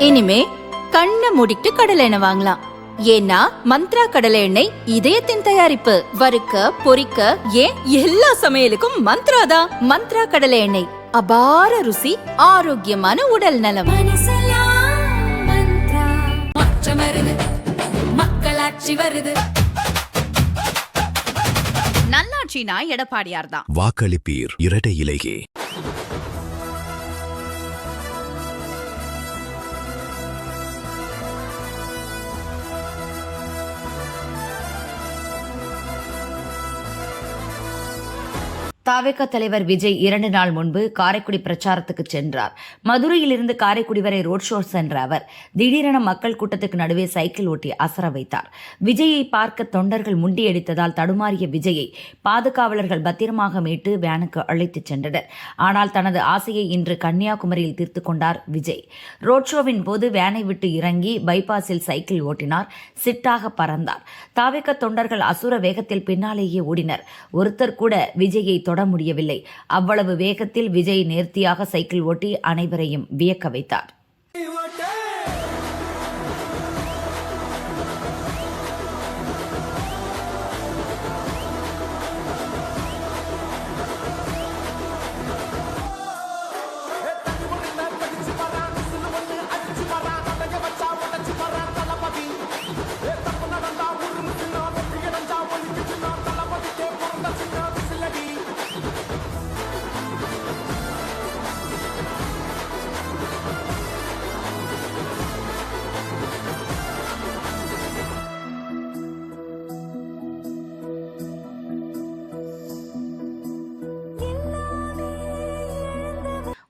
இனிமே கண்ணை மூடிட்டு கடலை எண்ணெய் வாங்கலாம். ஏன்னா மந்த்ரா கடலை எண்ணெய் இதயத்தின் தயாரிப்பு. வறுக்க பொரிக்க ஏன் எல்லா சமையலுக்கும் மந்த்ரா தான். மந்த்ரா கடலை எண்ணெய், அபார ருசி, ஆரோக்கியமான உடல் நலம். மக்களாட்சி வருது. நல்லாட்சினா எடப்பாடியார் தான். வாக்களிப்பீர் இரட்டை இலையே. தாவேக தலைவர் விஜய் 2 நாள் முன்பு காரைக்குடி பிரச்சாரத்துக்கு சென்றார். மதுரையிலிருந்து காரைக்குடி வரை ரோட் ஷோ சென்ற அவர் திடீரென மக்கள் கூட்டத்துக்கு நடுவே சைக்கிள் ஓட்டி அசர வைத்தார். விஜயை பார்க்க தொண்டர்கள் முண்டியடித்ததால் தடுமாறிய விஜயை பாதுகாவலர்கள் பத்திரமாக மீட்டு வேனுக்கு அழைத்துச் சென்றனர். ஆனால் தனது ஆசையை இன்று கன்னியாகுமரியில் தீர்த்து கொண்டார் விஜய். ரோட் ஷோவின் போது வேனை விட்டு இறங்கி பைபாஸில் சைக்கிள் ஓட்டினார். சிட்டாக பறந்தார். தாவேக தொண்டர்கள் அசுர வேகத்தில் பின்னாலேயே ஓடினர். ஒருத்தர் கூட விஜயை தொட முடியவில்லை. அவ்வளவு வேகத்தில் விஜய் நேர்த்தியாக சைக்கிள் ஓட்டி அனைவரையும் வியக்க வைத்தார்.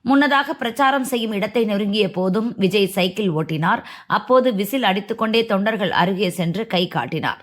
முன்னதாக பிரச்சாரம் செய்யும் இடத்தை நெருங்கிய போதும் விஜய் சைக்கிள் ஓட்டினார். அப்போது விசில் அடித்துக்கொண்டே தொண்டர்கள் அருகே சென்று கை காட்டினார்.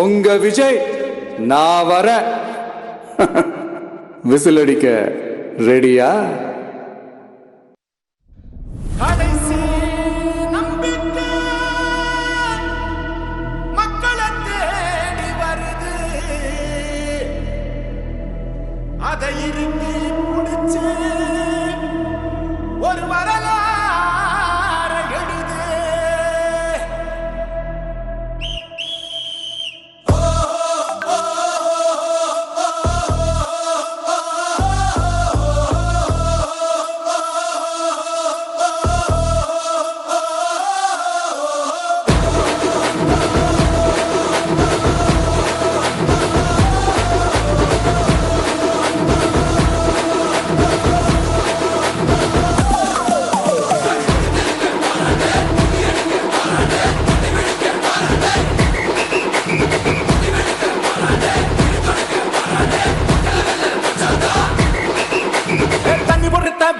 உங்க விஜய் நான் வர விசில் அடிக்க ரெடியா? அதை இருந்து முடிச்சு ஒரு வரலாறு எழுது.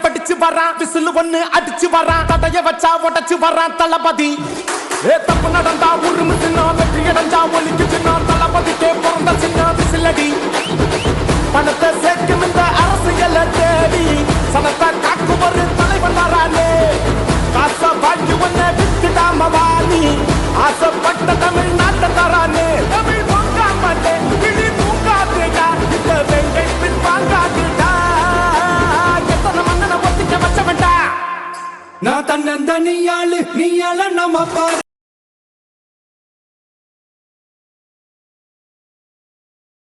படிச்சு வரான் விசில் ஒண்ணு அடிச்சு வரான் தடைய வச்சா உடச்சு வரான் தளபதி. தப்பு நடந்தா உருமு சின்ன வெற்றி அடைஞ்சா ஒலிக்கு சின்ன தளபதிக்கே பிறந்த சின்ன விசிலடி. பணத்தை சேர்க்கும் இந்த அரசியலை தேடி சனத்தை காக்கும் ஒரு தலைவன் வரானே. காசை வாங்கி ஒன்ன வித்துடாம வாணி ஆசைப்பட்ட தமிழ்நாட்டை தரானே. தமிழ் பொங்காமட்டே கிளி பூங்காதுடா இந்த வெங்கை பின் வாங்காதுடா. நான் தன்னந்தனியாளு நீயால நம்ம பாரு.